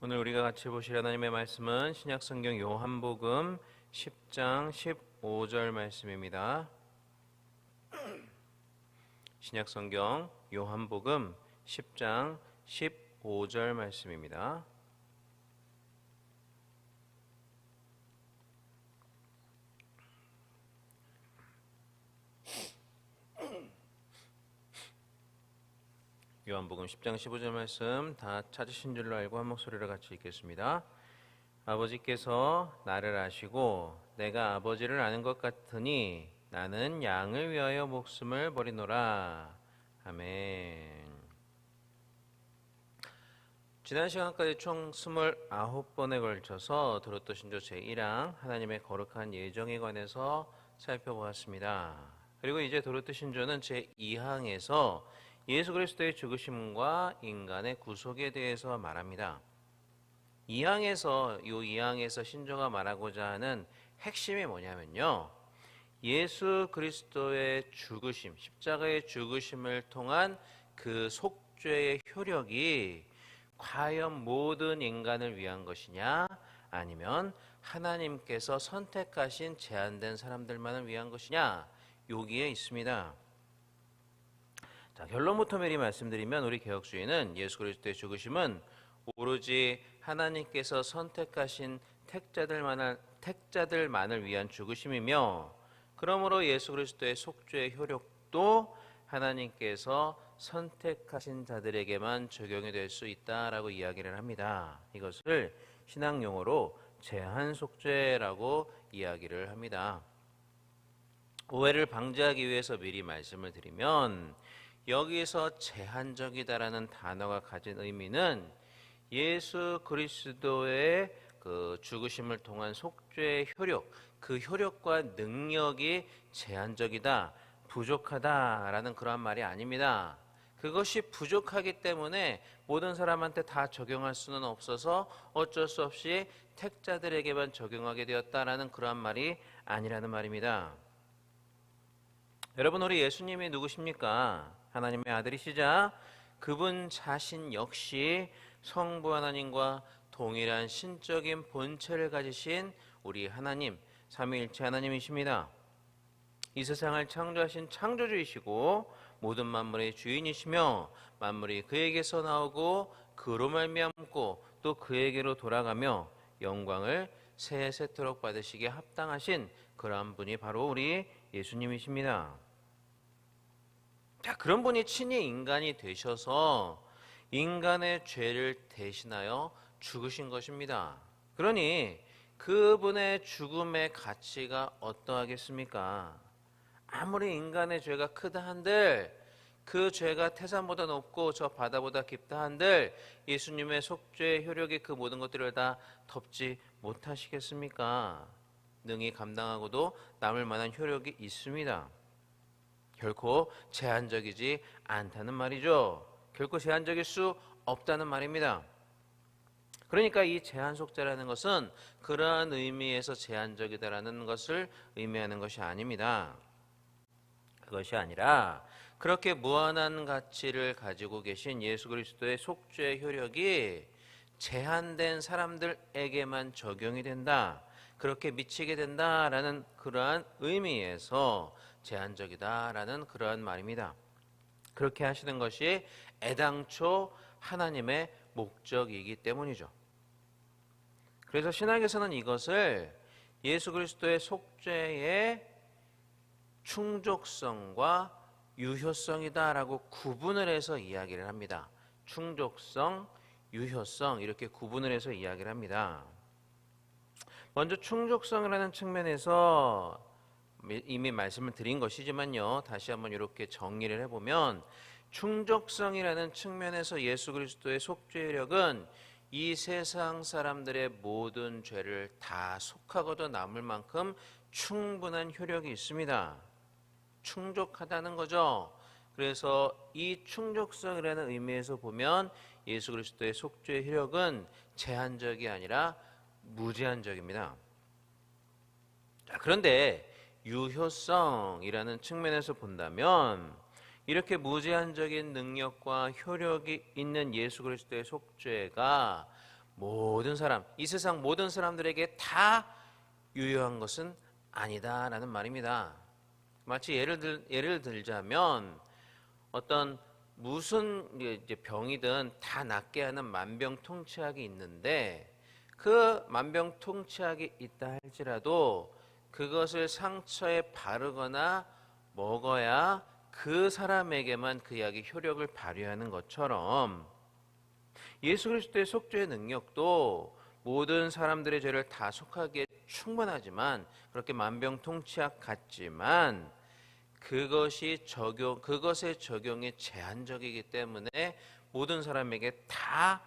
오늘 우리가 같이 보실 하나님의 말씀은 신약성경 요한복음 10장 15절 말씀입니다. 신약성경 요한복음 10장 15절 말씀입니다. 요한복음 10장 15절 말씀 다 찾으신 줄로 알고 한 목소리로 같이 읽겠습니다. 아버지께서 나를 아시고 내가 아버지를 아는 것 같으니 나는 양을 위하여 목숨을 버리노라. 아멘. 지난 시간까지 총 29번에 걸쳐서 도로토 신조 제1항 하나님의 거룩한 예정에 관해서 살펴보았습니다. 그리고 이제 도로토 신조는 제2항에서 예수 그리스도의 죽으심과 인간의 구속에 대해서 말합니다. 이 항에서 신조가 말하고자 하는 핵심이 뭐냐면요, 예수 그리스도의 죽으심, 십자가의 죽으심을 통한 그 속죄의 효력이 과연 모든 인간을 위한 것이냐, 아니면 하나님께서 선택하신 제한된 사람들만을 위한 것이냐, 여기에 있습니다. 자, 결론부터 미리 말씀드리면 우리 개혁주의는 예수 그리스도의 죽으심은 오로지 하나님께서 선택하신 택자들만을 위한 죽으심이며, 그러므로 예수 그리스도의 속죄의 효력도 하나님께서 선택하신 자들에게만 적용이 될 수 있다라고 이야기를 합니다. 이것을 신학 용어로 제한 속죄라고 이야기를 합니다. 오해를 방지하기 위해서 미리 말씀을 드리면, 여기서 제한적이다라는 단어가 가진 의미는 예수 그리스도의 그 죽으심을 통한 속죄의 효력, 그 효력과 능력이 제한적이다, 부족하다라는 그런 말이 아닙니다. 그것이 부족하기 때문에 모든 사람한테 다 적용할 수는 없어서 어쩔 수 없이 택자들에게만 적용하게 되었다라는 그런 말이 아니라는 말입니다. 여러분, 우리 예수님이 누구십니까? 하나님의 아들이시자 그분 자신 역시 성부 하나님과 동일한 신적인 본체를 가지신 우리 하나님, 삼위일체 하나님이십니다. 이 세상을 창조하신 창조주이시고 모든 만물의 주인이시며, 만물이 그에게서 나오고 그로 말미암고 또 그에게로 돌아가며 영광을 세세토록 받으시기에 합당하신 그러한 분이 바로 우리 예수님이십니다. 자, 그런 분이 친히 인간이 되셔서 인간의 죄를 대신하여 죽으신 것입니다. 그러니 그분의 죽음의 가치가 어떠하겠습니까? 아무리 인간의 죄가 크다 한들, 그 죄가 태산보다 높고 저 바다보다 깊다 한들 예수님의 속죄의 효력이 그 모든 것들을 다 덮지 못하시겠습니까? 능히 감당하고도 남을 만한 효력이 있습니다. 결코 제한적이지 않다는 말이죠. 결코 제한적일 수 없다는 말입니다. 그러니까 이 제한 속죄라는 것은 그러한 의미에서 제한적이다라는 것을 의미하는 것이 아닙니다. 그것이 아니라 그렇게 무한한 가치를 가지고 계신 예수 그리스도의 속죄의 효력이 제한된 사람들에게만 적용이 된다, 그렇게 미치게 된다라는 그러한 의미에서 제한적이다라는 그러한 말입니다. 그렇게 하시는 것이 애당초 하나님의 목적이기 때문이죠. 그래서 신학에서는 이것을 예수 그리스도의 속죄의 충족성과 유효성이다라고 구분을 해서 이야기를 합니다. 충족성, 유효성, 이렇게 구분을 해서 이야기를 합니다. 먼저 충족성이라는 측면에서 이미 말씀을 드린 것이지만요, 다시 한번 이렇게 정리를 해보면, 충족성이라는 측면에서 예수 그리스도의 속죄력은 이 세상 사람들의 모든 죄를 다 속하고도 남을 만큼 충분한 효력이 있습니다. 충족하다는 거죠. 그래서 이 충족성이라는 의미에서 보면 예수 그리스도의 속죄의 효력은 제한적이 아니라 무제한적입니다. 자, 그런데 유효성이라는 측면에서 본다면 이렇게 무제한적인 능력과 효력이 있는 예수 그리스도의 속죄가 모든 사람, 이 세상 모든 사람들에게 다 유효한 것은 아니다라는 말입니다. 마치 예를 들자면 어떤 무슨 이제 병이든 다 낫게 하는 만병통치약이 있는데 그 만병통치약이 있다 할지라도 그것을 상처에 바르거나 먹어야 그 사람에게만 그 약이 효력을 발휘하는 것처럼 예수 그리스도의 속죄의 능력도 모든 사람들의 죄를 다 속하기에 충분하지만 그렇게 만병통치약 같지만 그것의 적용이 제한적이기 때문에 모든 사람에게 다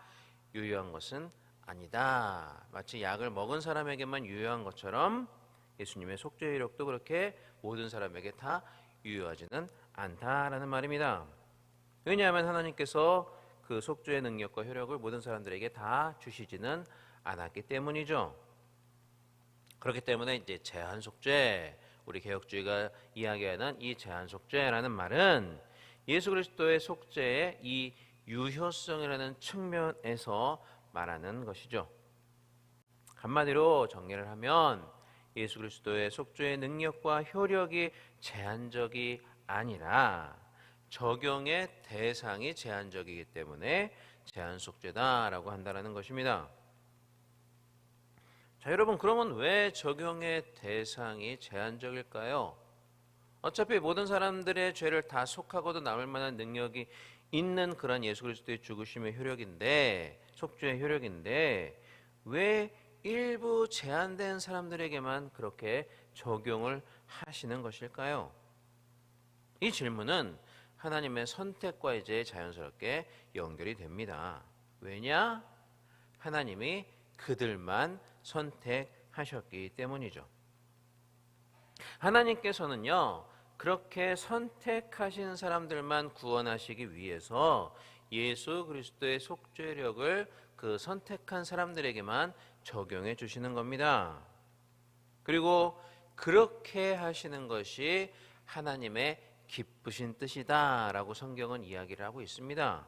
유효한 것은 아니다. 마치 약을 먹은 사람에게만 유효한 것처럼 예수님의 속죄의 이력도 그렇게 모든 사람에게 다 유효하지는 않다라는 말입니다. 왜냐하면 하나님께서 그 속죄의 능력과 효력을 모든 사람들에게 다 주시지는 않았기 때문이죠. 그렇기 때문에 이제 제한 속죄, 우리 개혁주의가 이야기하는 이 제한 속죄라는 말은 예수 그리스도의 속죄의 이 유효성이라는 측면에서 말하는 것이죠. 한마디로 정리를 하면 예수 그리스도의 속죄의 능력과 효력이 제한적이 아니라 적용의 대상이 제한적이기 때문에 제한 속죄다라고 한다는 것입니다. 자, 여러분, 그러면 왜 적용의 대상이 제한적일까요? 어차피 모든 사람들의 죄를 다 속하고도 남을 만한 능력이 있는 그런 예수 그리스도의 죽으심의 효력인데, 속죄의 효력인데 왜 일부 제한된 사람들에게만 그렇게 적용을 하시는 것일까요? 이 질문은 하나님의 선택과 이제 자연스럽게 연결이 됩니다. 왜냐? 하나님이 그들만 선택하셨기 때문이죠. 하나님께서는요, 그렇게 선택하신 사람들만 구원하시기 위해서 예수 그리스도의 속죄력을 그 선택한 사람들에게만 적용해 주시는 겁니다. 그리고 그렇게 하시는 것이 하나님의 기쁘신 뜻이다라고 성경은 이야기를 하고 있습니다.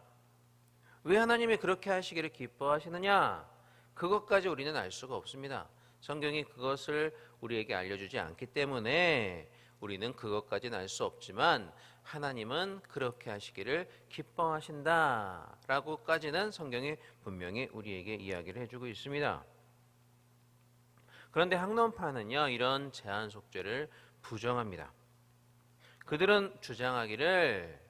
왜 하나님이 그렇게 하시기를 기뻐하시느냐? 그것까지 우리는 알 수가 없습니다. 성경이 그것을 우리에게 알려주지 않기 때문에 우리는 그것까지는 알 수 없지만 하나님은 그렇게 하시기를 기뻐하신다라고까지는 성경이 분명히 우리에게 이야기를 해주고 있습니다. 그런데 학론파는요, 이런 제한 속죄를 부정합니다. 그들은 주장하기를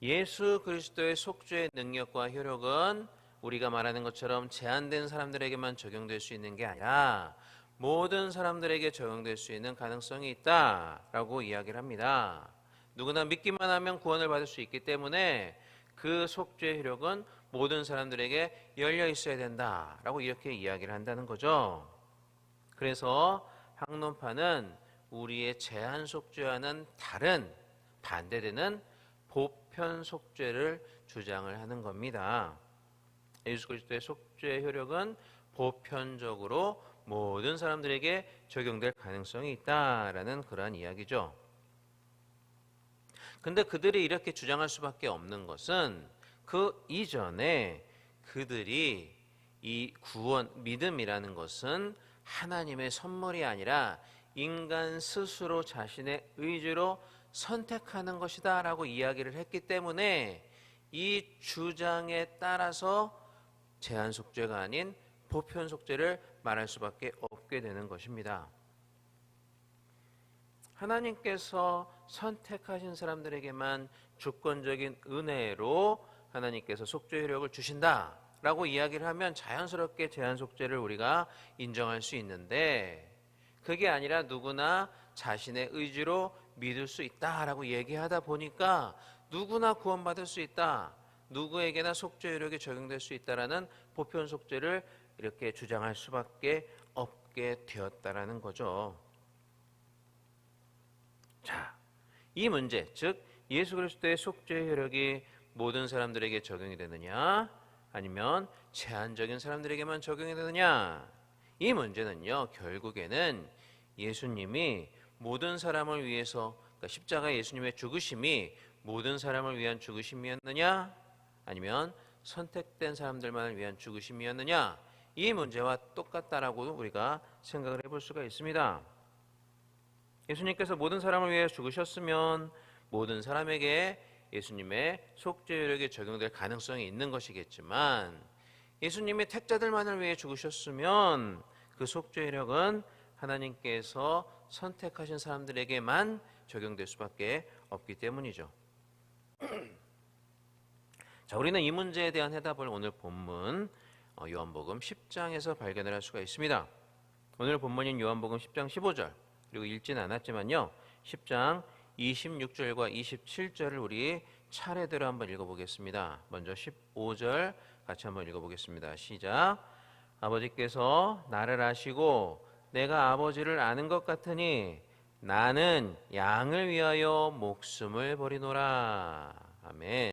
예수 그리스도의 속죄의 능력과 효력은 우리가 말하는 것처럼 제한된 사람들에게만 적용될 수 있는 게 아니라 모든 사람들에게 적용될 수 있는 가능성이 있다라고 이야기를 합니다. 누구나 믿기만 하면 구원을 받을 수 있기 때문에 그 속죄의 효력은 모든 사람들에게 열려 있어야 된다라고 이렇게 이야기를 한다는 거죠. 그래서 학론파는 우리의 제한 속죄와는 다른 반대되는 보편 속죄를 주장을 하는 겁니다. 예수 그리스도의 속죄의 효력은 보편적으로 모든 사람들에게 적용될 가능성이 있다라는 그러한 이야기죠. 근데 그들이 이렇게 주장할 수밖에 없는 것은 그 이전에 그들이 이 구원, 믿음이라는 것은 하나님의 선물이 아니라 인간 스스로 자신의 의지로 선택하는 것이다 라고 이야기를 했기 때문에 이 주장에 따라서 제한 속죄가 아닌 보편 속죄를 말할 수밖에 없게 되는 것입니다. 하나님께서 선택하신 사람들에게만 주권적인 은혜로 하나님께서 속죄 효력을 주신다 라고 이야기를 하면 자연스럽게 제한 속죄를 우리가 인정할 수 있는데, 그게 아니라 누구나 자신의 의지로 믿을 수 있다라고 얘기하다 보니까 누구나 구원받을 수 있다, 누구에게나 속죄 효력이 적용될 수 있다라는 보편 속죄를 이렇게 주장할 수밖에 없게 되었다라는 거죠. 자, 이 문제, 즉 예수 그리스도의 속죄 효력이 모든 사람들에게 적용이 되느냐, 아니면 제한적인 사람들에게만 적용이 되느냐, 이 문제는요, 결국에는 예수님이 모든 사람을 위해서, 그러니까 십자가 예수님의 죽으심이 모든 사람을 위한 죽으심이었느냐, 아니면 선택된 사람들만을 위한 죽으심이었느냐, 이 문제와 똑같다라고 우리가 생각을 해볼 수가 있습니다. 예수님께서 모든 사람을 위해 죽으셨으면 모든 사람에게 예수님의 속죄력이 적용될 가능성이 있는 것이겠지만, 예수님의 택자들만을 위해 죽으셨으면 그 속죄력은 하나님께서 선택하신 사람들에게만 적용될 수밖에 없기 때문이죠. 자, 우리는 이 문제에 대한 해답을 오늘 본문 요한복음 10장에서 발견을 할 수가 있습니다. 오늘 본문인 요한복음 10장 15절, 그리고 읽지는 않았지만요, 10장 26절과 27절을 우리 차례대로 한번 읽어보겠습니다. 먼저 15절 같이 한번 읽어보겠습니다. 시작. 아버지께서 나를 아시고 내가 아버지를 아는 것 같으니 나는 양을 위하여 목숨을 버리노라. 아멘.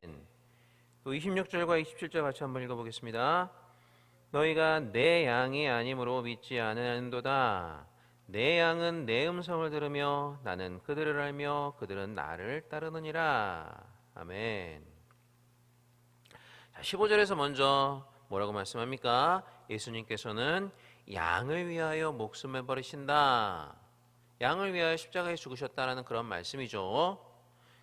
또 26절과 27절 같이 한번 읽어보겠습니다. 너희가 내 양이 아니므로 믿지 않는도다. 내 양은 내 음성을 들으며 나는 그들을 알며 그들은 나를 따르느니라. 아멘. 자, 15절에서 먼저 뭐라고 말씀합니까? 예수님께서는 양을 위하여 목숨을 버리신다. 양을 위하여 십자가에 죽으셨다라는 그런 말씀이죠.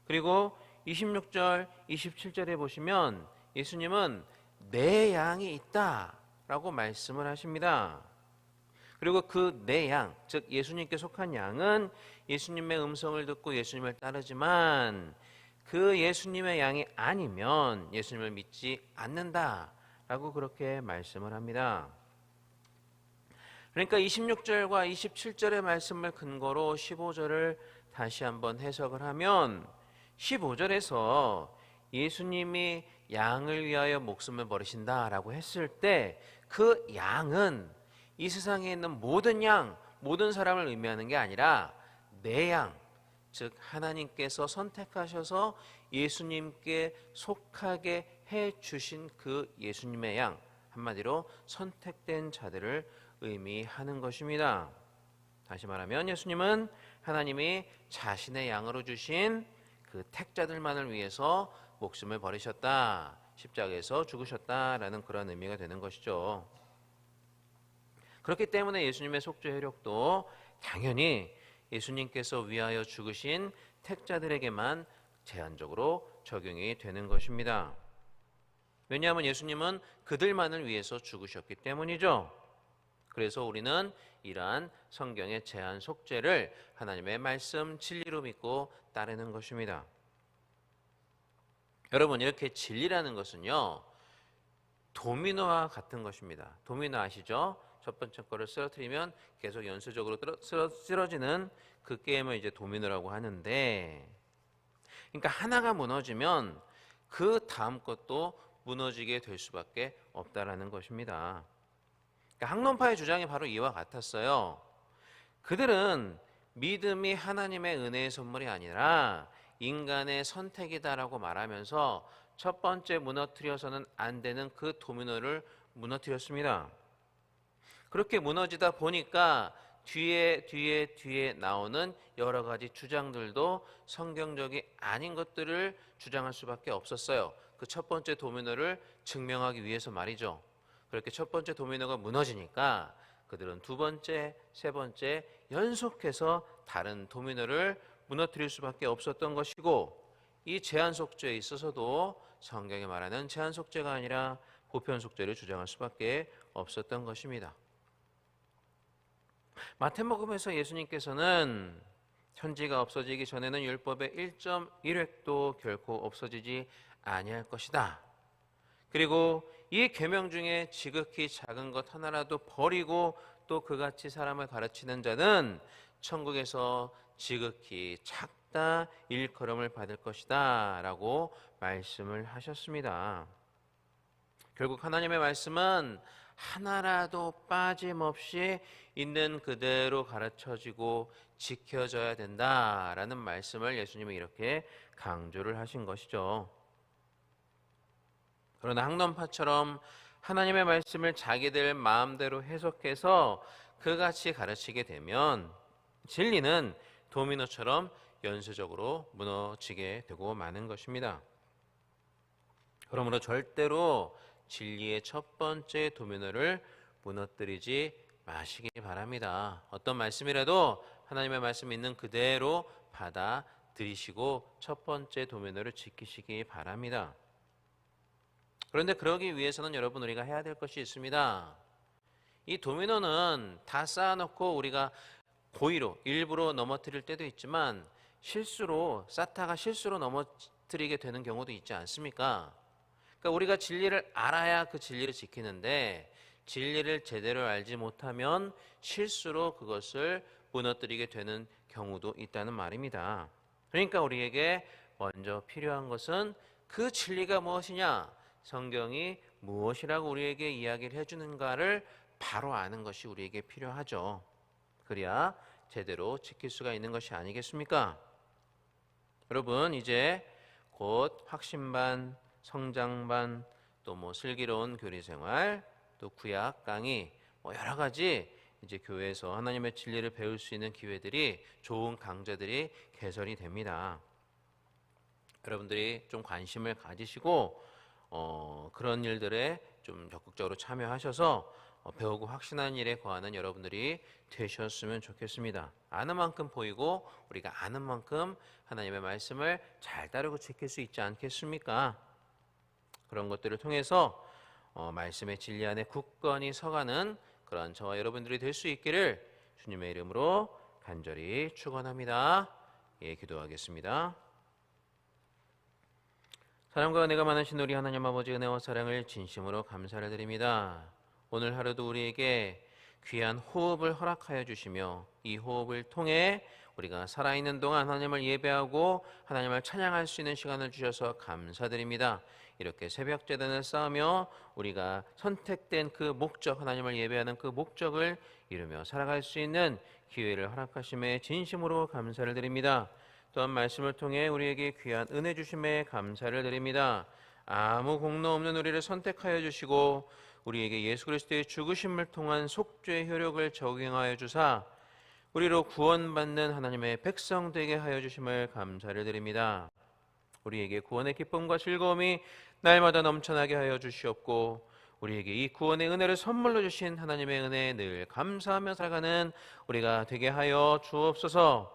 그리고 26절, 27절에 보시면 예수님은 내 양이 있다라고 말씀을 하십니다. 그리고 그 내 양, 즉 예수님께 속한 양은 예수님의 음성을 듣고 예수님을 따르지만 그 예수님의 양이 아니면 예수님을 믿지 않는다라고 그렇게 말씀을 합니다. 그러니까 26절과 27절의 말씀을 근거로 15절을 다시 한번 해석을 하면 15절에서 예수님이 양을 위하여 목숨을 버리신다라고 했을 때 그 양은 이 세상에 있는 모든 양, 모든 사람을 의미하는 게 아니라 내 양, 즉 하나님께서 선택하셔서 예수님께 속하게 해주신 그 예수님의 양, 한마디로 선택된 자들을 의미하는 것입니다. 다시 말하면 예수님은 하나님이 자신의 양으로 주신 그 택자들만을 위해서 목숨을 버리셨다, 십자가에서 죽으셨다라는 그런 의미가 되는 것이죠. 그렇기 때문에 예수님의 속죄 효력도 당연히 예수님께서 위하여 죽으신 택자들에게만 제한적으로 적용이 되는 것입니다. 왜냐하면 예수님은 그들만을 위해서 죽으셨기 때문이죠. 그래서 우리는 이러한 성경의 제한 속죄를 하나님의 말씀 진리로 믿고 따르는 것입니다. 여러분, 이렇게 진리라는 것은요, 도미노와 같은 것입니다. 도미노 아시죠? 첫 번째 거를 쓰러뜨리면 계속 연쇄적으로 쓰러지는 그 게임을 이제 도미노라고 하는데, 그러니까 하나가 무너지면 그 다음 것도 무너지게 될 수밖에 없다라는 것입니다. 그러니까 학론파의 주장이 바로 이와 같았어요. 그들은 믿음이 하나님의 은혜의 선물이 아니라 인간의 선택이다라고 말하면서 첫 번째 무너뜨려서는 안 되는 그 도미노를 무너뜨렸습니다. 그렇게 무너지다 보니까 뒤에 나오는 여러 가지 주장들도 성경적이 아닌 것들을 주장할 수밖에 없었어요. 그 첫 번째 도미노를 증명하기 위해서 말이죠. 그렇게 첫 번째 도미노가 무너지니까 그들은 두 번째, 세 번째 연속해서 다른 도미노를 무너뜨릴 수밖에 없었던 것이고, 이 제한 속죄에 있어서도 성경이 말하는 제한 속죄가 아니라 보편 속죄를 주장할 수밖에 없었던 것입니다. 마태복음에서 예수님께서는 천지가 없어지기 전에는 율법의 1.1획도 결코 없어지지 아니할 것이다. 그리고 이 계명 중에 지극히 작은 것 하나라도 버리고 또 그같이 사람을 가르치는 자는 천국에서 지극히 작다 일컬음을 받을 것이다 라고 말씀을 하셨습니다. 결국 하나님의 말씀은 하나라도 빠짐없이 있는 그대로 가르쳐지고 지켜져야 된다라는 말씀을 예수님이 이렇게 강조를 하신 것이죠. 그러나 학론파처럼 하나님의 말씀을 자기들 마음대로 해석해서 그같이 가르치게 되면 진리는 도미노처럼 연쇄적으로 무너지게 되고 마는 것입니다. 그러므로 절대로 진리의 첫 번째 도미노를 무너뜨리지 마시기 바랍니다. 어떤 말씀이라도 하나님의 말씀 있는 그대로 받아들이시고 첫 번째 도면으로 지키시기 바랍니다. 그런데 그러기 위해서는 여러분 우리가 해야 될 것이 있습니다. 이 도미노는 다 쌓아놓고 우리가 고의로 일부러 넘어뜨릴 때도 있지만 쌓다가 실수로 넘어뜨리게 되는 경우도 있지 않습니까? 그러니까 우리가 진리를 알아야 그 진리를 지키는데 진리를 제대로 알지 못하면 실수로 그것을 무너뜨리게 되는 경우도 있다는 말입니다. 그러니까 우리에게 먼저 필요한 것은 그 진리가 무엇이냐, 성경이 무엇이라고 우리에게 이야기를 해주는가를 바로 아는 것이 우리에게 필요하죠. 그래야 제대로 지킬 수가 있는 것이 아니겠습니까? 여러분 이제 곧 확신반, 성장반, 또 슬기로운 교리생활, 또 구약 강의, 여러 가지 이제 교회에서 하나님의 진리를 배울 수 있는 기회들이, 좋은 강좌들이 개설이 됩니다. 여러분들이 좀 관심을 가지시고 그런 일들에 좀 적극적으로 참여하셔서 배우고 확신하는 일에 거하는 여러분들이 되셨으면 좋겠습니다. 아는 만큼 보이고 우리가 아는 만큼 하나님의 말씀을 잘 따르고 지킬 수 있지 않겠습니까? 그런 것들을 통해서 말씀의 진리 안에 굳건히 서가는 그런 저와 여러분들이 될 수 있기를 주님의 이름으로 간절히 축원합니다. 기도하겠습니다. 사랑과 은혜가 많으신 우리 하나님 아버지의 은혜와 사랑을 진심으로 감사를 드립니다. 오늘 하루도 우리에게 귀한 호흡을 허락하여 주시며 이 호흡을 통해 우리가 살아있는 동안 하나님을 예배하고 하나님을 찬양할 수 있는 시간을 주셔서 감사드립니다. 이렇게 새벽 제단을 쌓으며 우리가 선택된 그 목적, 하나님을 예배하는 그 목적을 이루며 살아갈 수 있는 기회를 허락하심에 진심으로 감사를 드립니다. 또한 말씀을 통해 우리에게 귀한 은혜 주심에 감사를 드립니다. 아무 공로 없는 우리를 선택하여 주시고 우리에게 예수 그리스도의 죽으심을 통한 속죄의 효력을 적용하여 주사 우리로 구원받는 하나님의 백성 되게 하여 주심을 감사를 드립니다. 우리에게 구원의 기쁨과 즐거움이 날마다 넘쳐나게 하여 주시옵고 우리에게 이 구원의 은혜를 선물로 주신 하나님의 은혜에 늘 감사하며 살아가는 우리가 되게 하여 주옵소서.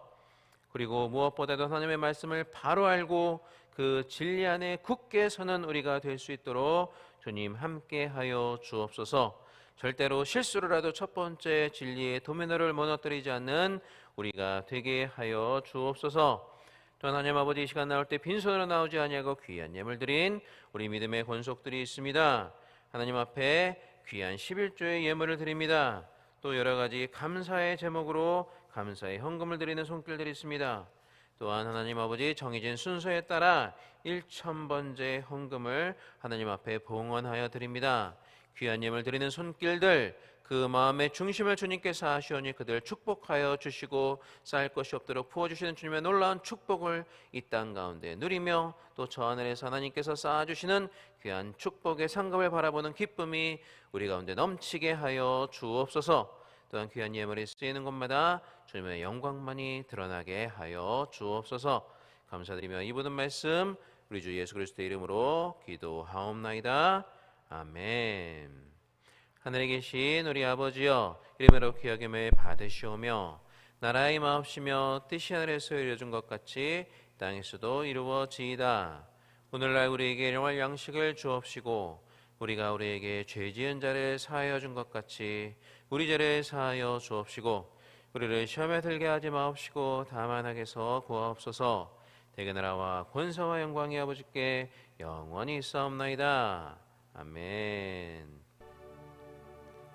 그리고 무엇보다도 하나님의 말씀을 바로 알고 그 진리 안에 굳게 서는 우리가 될 수 있도록 주님 함께 하여 주옵소서. 절대로 실수로라도 첫 번째 진리의 도미노를 무너뜨리지 않는 우리가 되게 하여 주옵소서. 또 하나님 아버지, 이 시간 나올 때 빈손으로 나오지 아니하고 귀한 예물 드린 우리 믿음의 권속들이 있습니다. 하나님 앞에 귀한 11조의 예물을 드립니다. 또 여러 가지 감사의 제목으로 감사의 헌금을 드리는 손길들이 있습니다. 또한 하나님 아버지, 정해진 순서에 따라 1,000번째 헌금을 하나님 앞에 봉헌하여 드립니다. 귀한 예물 드리는 손길들, 그 마음의 중심을 주님께서 하시오니 그들 축복하여 주시고 쌓을 것이 없도록 부어주시는 주님의 놀라운 축복을 이 땅 가운데 누리며 또 저 하늘에서 하나님께서 쌓아주시는 귀한 축복의 상급을 바라보는 기쁨이 우리 가운데 넘치게 하여 주옵소서. 또한 귀한 예물이 쓰이는 곳마다 주님의 영광만이 드러나게 하여 주옵소서. 감사드리며 이 모든 말씀 우리 주 예수 그리스도의 이름으로 기도하옵나이다. 아멘. 하늘에 계신 우리 아버지여, 이름으로 귀하게 받으시오며 나라의 마옵시며 뜻이 하늘에서 이루어진 것 같이 땅에서도 이루어지이다. 오늘날 우리에게 일용할 양식을 주옵시고 우리가 우리에게 죄 지은 자를 사하여 준 것 같이 우리 죄를 사하여 주옵시고 우리를 시험에 들게 하지 마옵시고 다만 악에서 구하옵소서. 대개 나라와 권세와 영광이 아버지께 영원히 있사옵나이다. 아멘.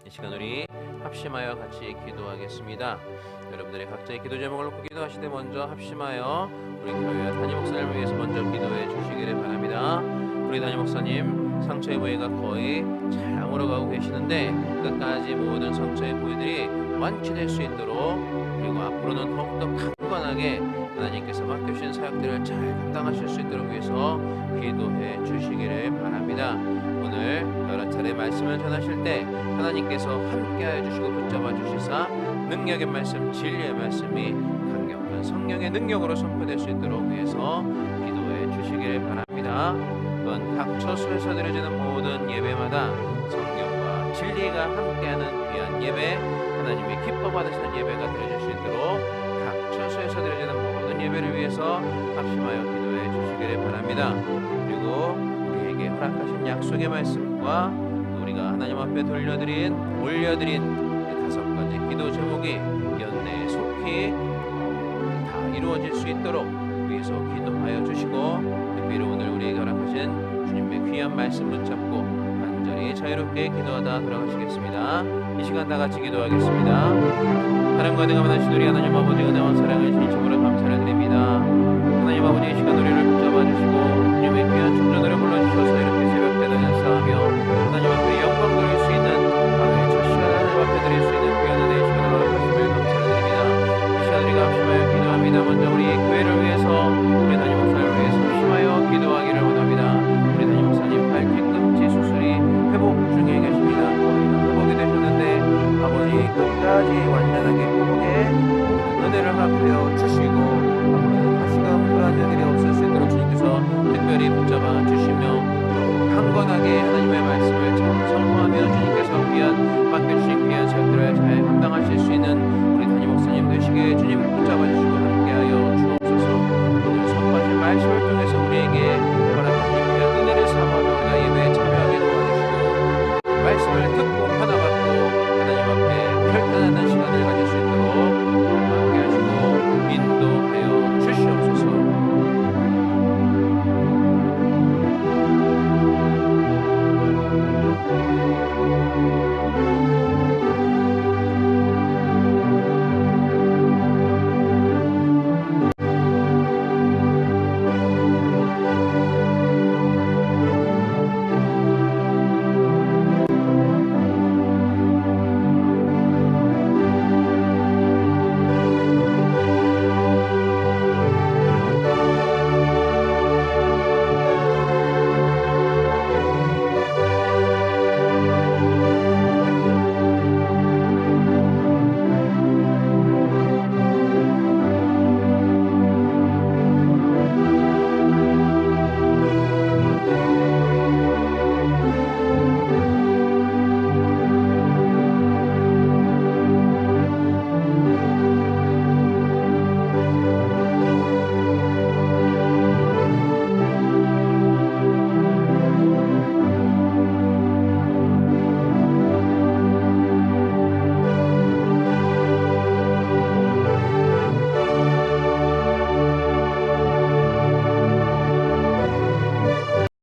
이 시간 우리 합심하여 같이 기도하겠습니다. 여러분들의 각자의 기도 제목을 놓고 기도하실 때 먼저 합심하여 우리 교회와 담임 목사님을 위해서 먼저 기도해 주시기를 바랍니다. 우리 담임 목사님 상처의 부위가 거의 잘 아물어가고 계시는데 끝까지 모든 상처의 부위들이 완치될 수 있도록, 그리고 앞으로는 더욱더 강건하게 하나님께서 맡겨주신 사역들을 잘 감당하실 수 있도록 위해서 기도해 주시기를 바랍니다. 오늘 여러 차례 말씀을 전하실 때 하나님께서 함께하여 주시고 붙잡아 주시사 능력의 말씀, 진리의 말씀이 강력한 성령의 능력으로 선포될 수 있도록 위해서 기도해 주시기를 바랍니다. 또한 각 처소에서 드려지는 모든 예배마다 성령과 진리가 함께하는 귀한 예배, 하나님의 기뻐 받으시는 예배가 되어질 수 있도록 각 처소에서 드려지는 모든 예배를 위해서 합심하여 기도해 주시기를 바랍니다. 그리고 우리에게 허락하신 약속의 말씀과 우리가 하나님 앞에 올려드린 5가지 기도 제목이 연내에 속히 다 이루어질 수 있도록 위에서 기도하여 주시고, 특별히 오늘 우리에게 허락하신 주님의 귀한 말씀 붙잡고 간절히 자유롭게 기도하다 돌아가시겠습니다. 이 시간 다 같이 기도하겠습니다. 하나님과 내가 만나신 우리 하나님 아버지 은혜와 사랑을 진심으로 감사를 드립니다. 하나님 아버지, 이 시간 우리를 붙잡아 주시고 주님의 귀한 충전으로 불러주셔서 이렇게 새벽때를 역사하며 하나님 앞에 영광 돌릴 수 있는 하루의 첫 시간 하나님 앞에 드릴 수 있는 귀한 은혜의 시간을 허락하심을 감사를 드립니다. 이 시간 우리가 합심하여 기도합니다. 먼저 우리 교회를 위해서, 우리 담임 목사를 위해서 합심하여 기도하기를 원합니다. 우리 담임 목사님 발뒤 금지 수술이 회복 중에 계십니다. 회복이 되셨는데 아버지 끝까지 완전하게 회복에 은혜를 허락하여 주시고 앞으로는 다시금 불안한 일이 없을 수 있도록 주님께서 특별히 붙잡아 주시며 또 강건하게 하나님의 말씀을 잘 선포하며 주님께서